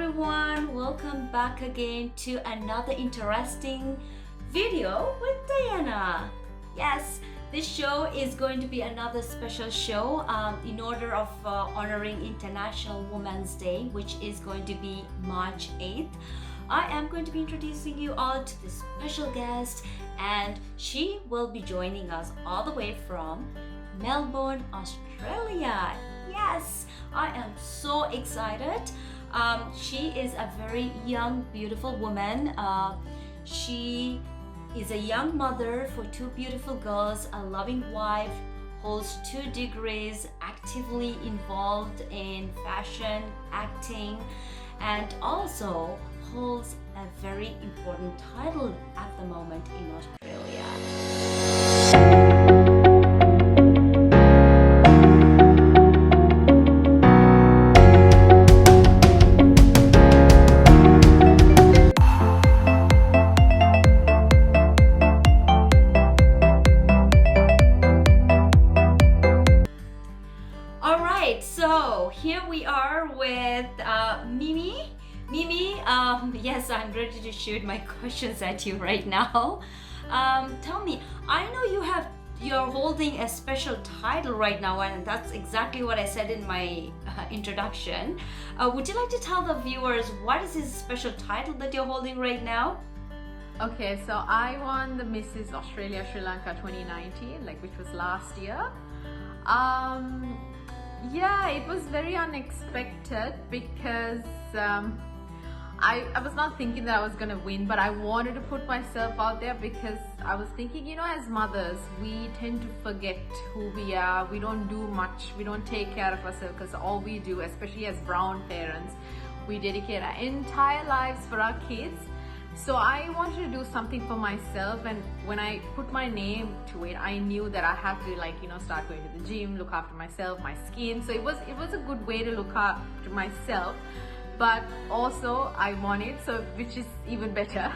everyone, welcome back again to another interesting video with Diana. Yes, this show is going to be another special show in order of honoring International Women's Day, which is going to be March 8th. I am going to be introducing you all to this special guest, and she will be joining us all the way from Melbourne, Australia. Yes, I am so excited. She is a very young, beautiful woman. She is a young mother for two beautiful girls, a loving wife, holds 2 degrees, actively involved in fashion, acting, and also holds a very important title at the moment in Australia. So here we are with Mimi. Mimi, yes, I'm ready to shoot my questions at you right now. Tell me, I know you're holding a special title right now, and that's exactly what I said in my introduction. Would you like to tell the viewers what is this special title that you're holding right now? Okay, so I won the Mrs. Australia Sri Lanka 2019, which was last year. Yeah, it was very unexpected because I was not thinking that I was gonna win, but I wanted to put myself out there because I was thinking, as mothers, we tend to forget who we are. We don't do much. We don't take care of ourselves because all we do, especially as brown parents, we dedicate our entire lives for our kids. So I wanted to do something for myself, and when I put my name to it, I knew that I had to start going to the gym, look after myself, my skin. So it was a good way to look after myself, but also I won it, so which is even better.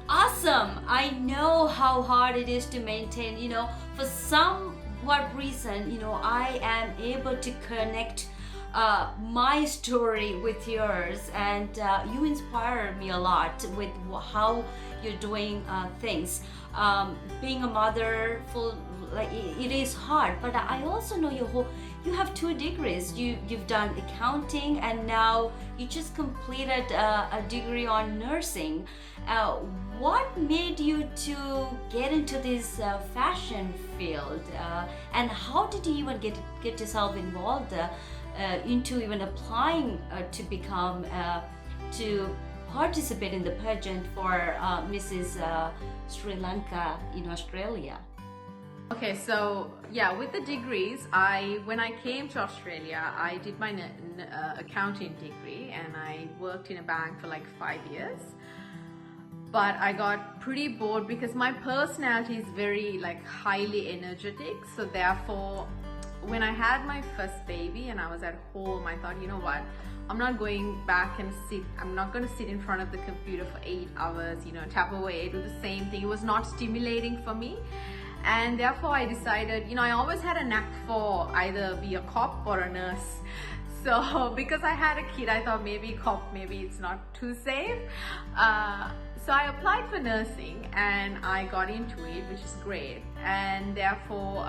Awesome! I know how hard it is to maintain, for somewhat reason, I am able to connect my story with yours, and you inspire me a lot with how you're doing things. Being a mother, it is hard, but I also know you have 2 degrees. You've done accounting, and now you just completed a degree on nursing. What made you to get into this fashion field, and how did you even get yourself involved into even applying to participate in the pageant for Mrs. Sri Lanka in Australia? Okay, so yeah, with the degrees, when I came to Australia, I did my accounting degree, and I worked in a bank for 5 years. But I got pretty bored because my personality is very highly energetic. So therefore, when I had my first baby and I was at home, I thought, you know what, I'm not going back and I'm not going to sit in front of the computer for 8 hours, tap away, do the same thing. It was not stimulating for me. And therefore I decided, I always had a knack for either be a cop or a nurse. So because I had a kid, I thought maybe cop, maybe it's not too safe. So I applied for nursing and I got into it, which is great. And therefore,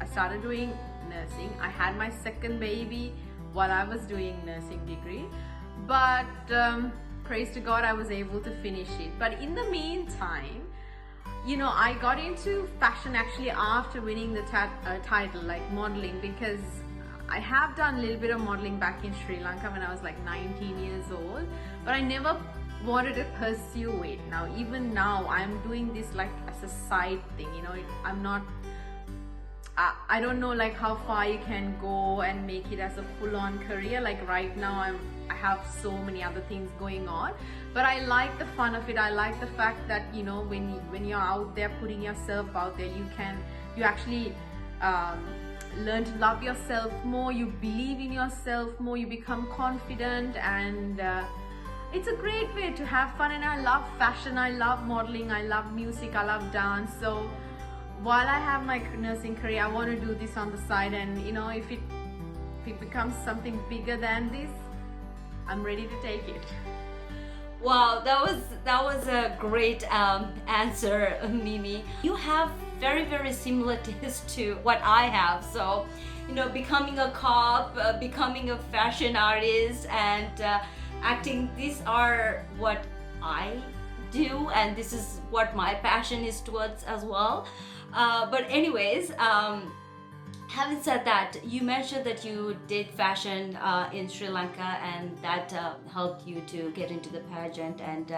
I started doing nursing. I had my second baby while I was doing nursing degree, but praise to God, I was able to finish it. But in the meantime, I got into fashion actually after winning the title, modeling, because I have done a little bit of modeling back in Sri Lanka when I was 19 years old, but I never wanted to pursue it. Now, even now, I'm doing this as a side thing, I'm not, I don't know how far you can go and make it as a full-on career. Right now I have so many other things going on, but I like the fun of it. I like the fact that when you're out there putting yourself out there, you actually learn to love yourself more, you believe in yourself more, you become confident, and it's a great way to have fun. And I love fashion, I love modeling, I love music, I love dance. So while I have my nursing career, I want to do this on the side, and if it becomes something bigger than this, I'm ready to take it. Wow, that was a great answer, Mimi. You have very similar taste to what I have. So, you know, becoming a cop, becoming a fashion artist, and acting. These are what I do, and this is what my passion is towards as well. But anyways. Having said that, you mentioned that you did fashion in Sri Lanka, and that helped you to get into the pageant, and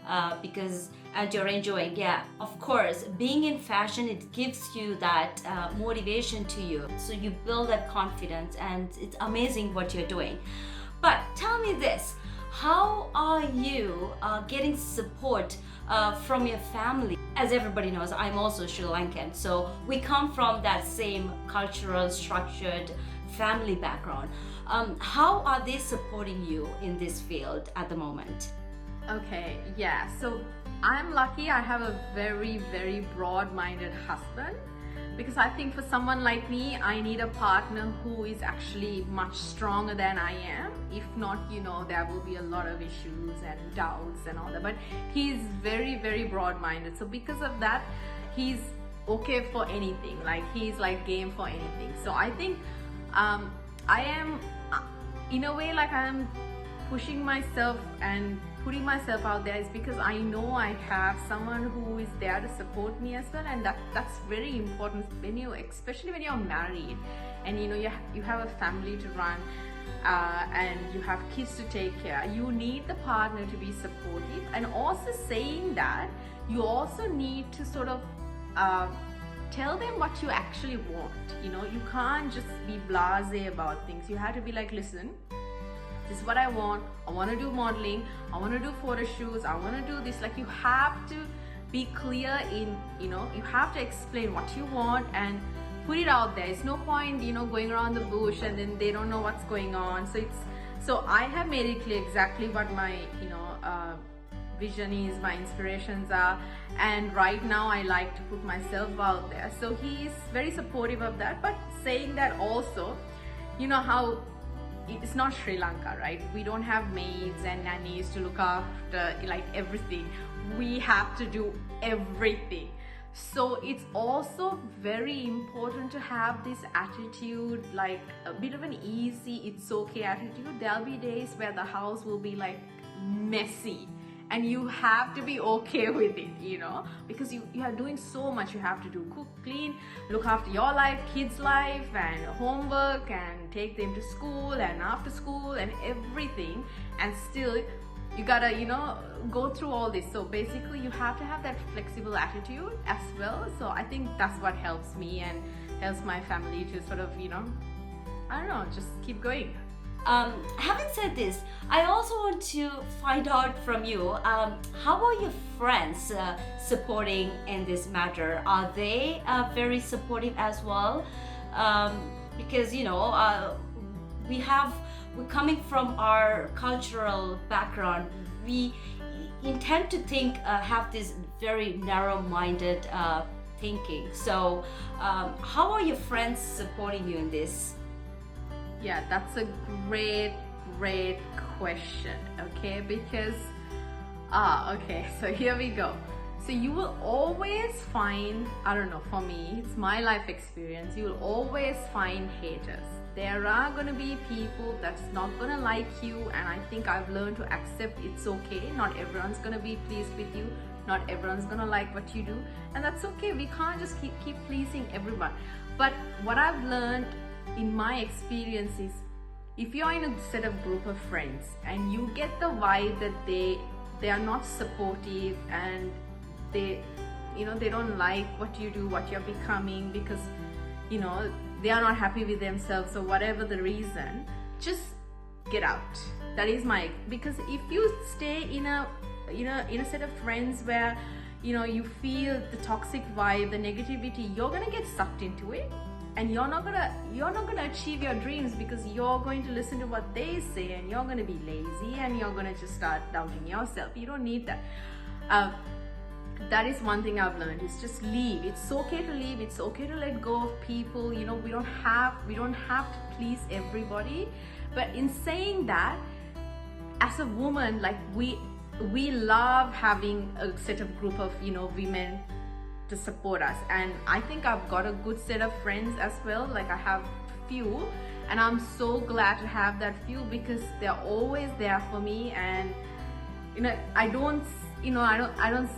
and you're enjoying. Yeah, of course, being in fashion, it gives you that motivation to you. So you build that confidence, and it's amazing what you're doing. But tell me this: how are you getting support from your family? As everybody knows, I'm also Sri Lankan, so we come from that same cultural, structured family background. How are they supporting you in this field at the moment? Okay, yeah, so I'm lucky I have a very broad-minded husband, because I think for someone like me, I need a partner who is actually much stronger than I am. If not, you know, there will be a lot of issues and doubts and all that. But he's very broad-minded. So because of that, he's okay for anything. Like, he's like game for anything. So I think I am, in a way, like I am pushing myself and putting myself out there is because I know I have someone who is there to support me as well, and that's very important when you, especially when you're married and you know you have a family to run and you have kids to take care. You need the partner to be supportive, and also saying that you also need to sort of tell them what you actually want. You know, you can't just be blasé about things. You have to be like, listen, this is what I want to do modeling, I want to do photo shoots, I want to do this. Like, you have to be clear in, you know, you have to explain what you want and put it out there. It's no point, you know, going around the bush and then they don't know what's going on. So I have made it clear exactly what my, you know, vision is, my inspirations are, and right now I like to put myself out there. So he is very supportive of that. But saying that also, you know how it's not Sri Lanka, right? We don't have maids and nannies to look after like everything. We have to do everything. So it's also very important to have this attitude, like a bit of an easy, it's okay attitude. There'll be days where the house will be like messy, and you have to be okay with it, you know, because you are doing so much. You have to do cook, clean, look after your life, kids' life, and homework, and take them to school and after school and everything, and still you gotta, you know, go through all this. So basically you have to have that flexible attitude as well. So I think that's what helps me and helps my family to sort of, you know, I don't know, just keep going. Having said this, I also want to find out from you, how are your friends supporting in this matter? Are they very supportive as well? Because, you know, we're coming from our cultural background. We intend to think, have this very narrow-minded thinking. So how are your friends supporting you in this? Yeah, that's a great question. Okay, because okay, so here we go. So you will always find, I don't know, for me, it's my life experience, you will always find haters. There are gonna be people that's not gonna like you, and I think I've learned to accept it's okay. Not everyone's gonna be pleased with you, not everyone's gonna like what you do, and that's okay. We can't just keep pleasing everyone. But what I've learned in my experience is, if you're in a set of group of friends and you get the vibe that they are not supportive, and they, you know, they don't like what you do, what you're becoming, because, you know, they are not happy with themselves or whatever the reason, just get out. That is my, because if you stay in a, you know, in a set of friends where, you know, you feel the toxic vibe, the negativity, you're gonna get sucked into it, and you're not gonna achieve your dreams, because you're going to listen to what they say, and you're gonna be lazy, and you're gonna just start doubting yourself. You don't need that. That is one thing I've learned, is just leave. It's okay to leave. It's okay to let go of people. You know, we don't have to please everybody. But in saying that, as a woman, like we love having a set of group of, you know, women to support us, and I think I've got a good set of friends as well. Like I have few, and I'm so glad to have that few because they're always there for me. And you know, I don't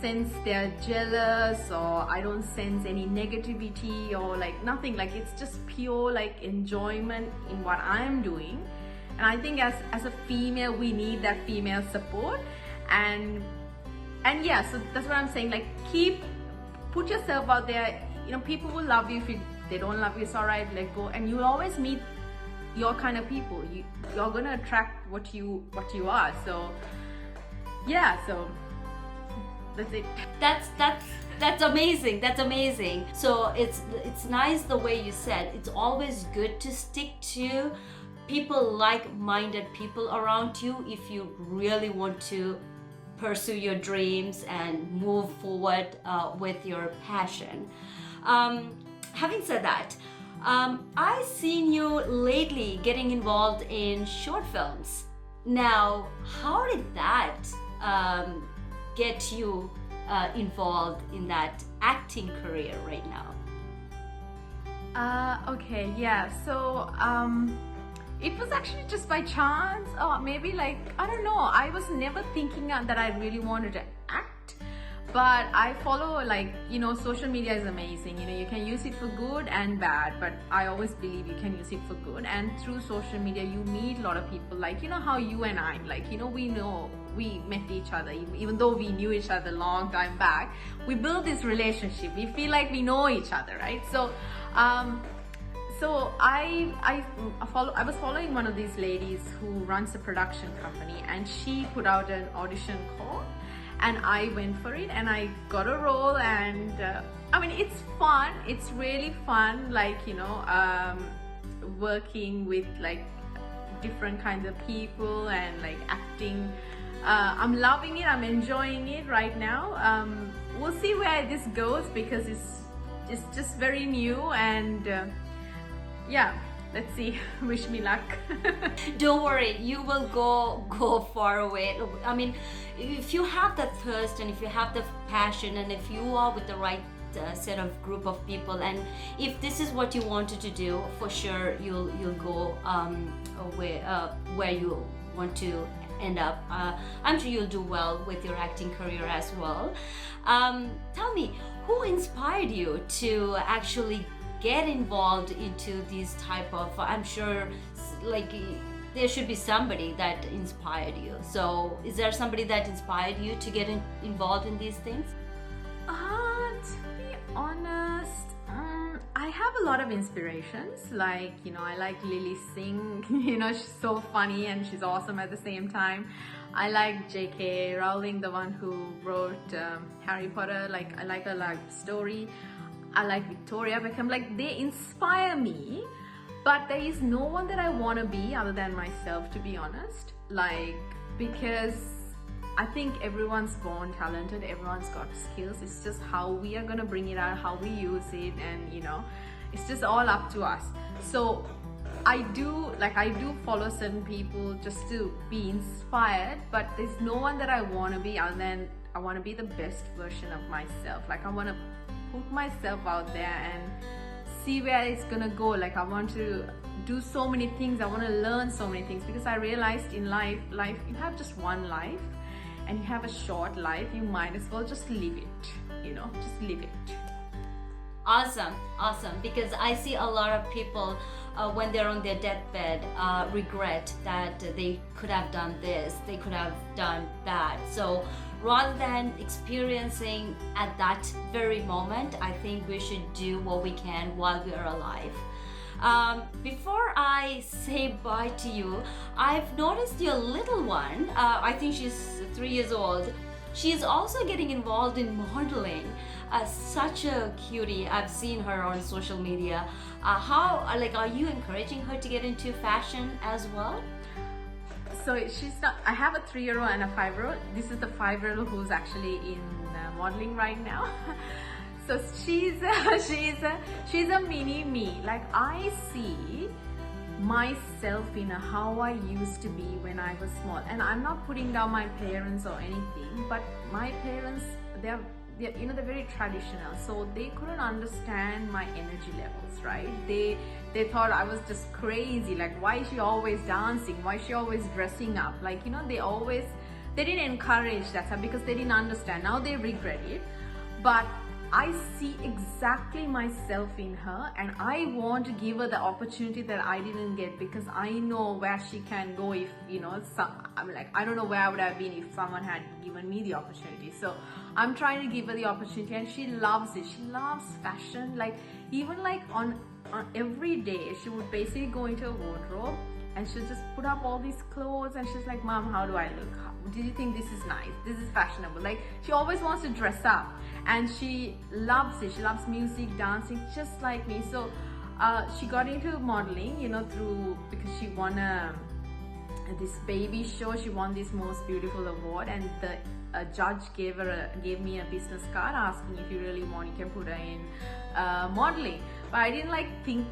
sense they're jealous, or I don't sense any negativity or like nothing. Like it's just pure like enjoyment in what I'm doing. And I think as a female, we need that female support. And yeah, so that's what I'm saying. Like put yourself out there. You know, people will love you. If they don't love you, it's alright, let go. And you'll always meet your kind of people. You're gonna attract what you are. So yeah, so that's it. That's amazing. That's amazing. So it's nice the way you said. It's always good to stick to people, like-minded people around you, if you really want to pursue your dreams and move forward with your passion. Having said that, I've seen you lately getting involved in short films. Now, how did that get you involved in that acting career right now? Okay, yeah, so it was actually just by chance, or maybe like, I don't know, I was never thinking that I really wanted to act. But I follow, like, you know, social media is amazing. You know, you can use it for good and bad, but I always believe you can use it for good. And through social media, you meet a lot of people. Like, you know how you and I, like, you know, we met each other, even though we knew each other a long time back. We built this relationship. We feel like we know each other, right? So, I was following one of these ladies who runs a production company, and she put out an audition call. And I went for it and I got a role. And I mean, it's fun. It's really fun, like, you know, working with like different kinds of people and like acting. I'm loving it. I'm enjoying it right now. We'll see where this goes because it's just very new. And yeah, let's see. Wish me luck. Don't worry, you will go far away. I mean, if you have that thirst and if you have the passion and if you are with the right set of group of people, and if this is what you wanted to do, for sure you'll go where you want to end up. I'm sure you'll do well with your acting career as well. Tell me, who inspired you to actually get involved into these type of, I'm sure like there should be somebody that inspired you. So is there somebody that inspired you to get involved in these things? To be honest, I have a lot of inspirations. Like, you know, I like Lily Singh. You know, she's so funny and she's awesome at the same time. I like J.K. Rowling, the one who wrote Harry Potter. Like, I like her life story. I like Victoria Beckham. Like, they inspire me, but there is no one that I want to be other than myself, to be honest. Like, because I think everyone's born talented, everyone's got skills. It's just how we are gonna bring it out, how we use it, and you know, it's just all up to us. So I do follow certain people just to be inspired, but there's no one that I want to be other than I want to be the best version of myself. Like, I want to put myself out there and see where it's gonna go. Like, I want to do so many things. I want to learn so many things, because I realized in life you have just one life and you have a short life. You might as well just live it, you know, just live it. Awesome, because I see a lot of people when they're on their deathbed regret that they could have done this, they could have done that. So rather than experiencing at that very moment, I think we should do what we can while we are alive. Before I say bye to you, I've noticed your little one, I think she's 3 years old. She's also getting involved in modeling. Such a cutie. I've seen her on social media. Are you encouraging her to get into fashion as well? So she's not. I have a 3-year-old and a 5-year-old. This is the 5-year-old who's actually in modeling right now. So she's a mini me. Like, I see myself in how I used to be when I was small. And I'm not putting down my parents or anything, but my parents, they're very traditional, so they couldn't understand my energy levels, right? They thought I was just crazy, like, why is she always dancing, why is she always dressing up, like, they didn't encourage that because they didn't understand. Now they regret it, but I see exactly myself in her, and I want to give her the opportunity that I didn't get, because I know where she can go if, I don't know where I would have been if someone had given me the opportunity. So I'm trying to give her the opportunity, and she loves it. She loves fashion. Like, even like on every day, she would basically go into a wardrobe and she'll just put up all these clothes, and she's like, Mom, how do I look? Do you think this is nice? This is fashionable? Like, she always wants to dress up, and she loves it. She loves music, dancing, just like me. So she got into modeling, because she won this baby show. She won this most beautiful award, and the judge gave me a business card asking, if you really want, you can put her in modeling. But I didn't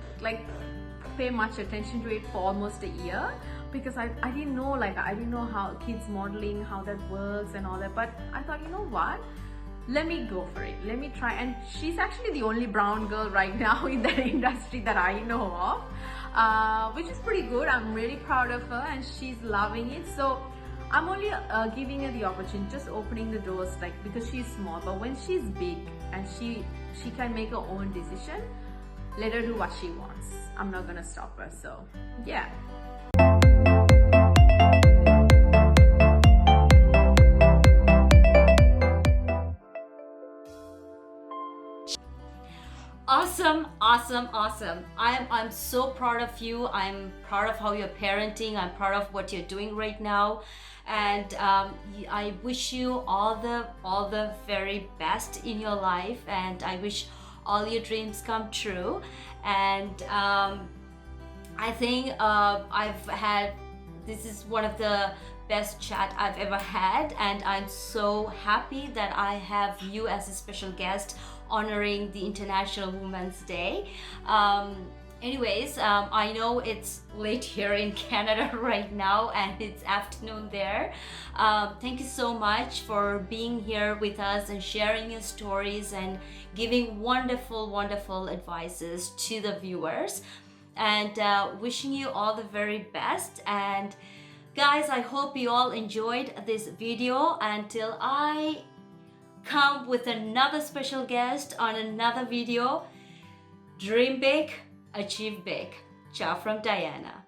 pay much attention to it for almost a year, because I didn't know, I didn't know how kids modeling, how that works and all that. But I thought, you know what, let me go for it, let me try. And she's actually the only brown girl right now in that industry that I know of, which is pretty good. I'm really proud of her, and she's loving it. So I'm only giving her the opportunity, just opening the doors, because she's small. But when she's big and she can make her own decision, let her do what she wants. I'm not gonna stop her. So yeah. Awesome. I'm so proud of you. I'm proud of how you're parenting. I'm proud of what you're doing right now, and I wish you all the very best in your life, and I wish all your dreams come true. And I think this is one of the best chat I've ever had, and I'm so happy that I have you as a special guest honoring the International Women's Day. Anyways, I know it's late here in Canada right now, and it's afternoon there. Thank you so much for being here with us and sharing your stories and giving wonderful advices to the viewers, and wishing you all the very best. And guys, I hope you all enjoyed this video. Until I come with another special guest on another video, dream big, achieve big. Ciao from Diana.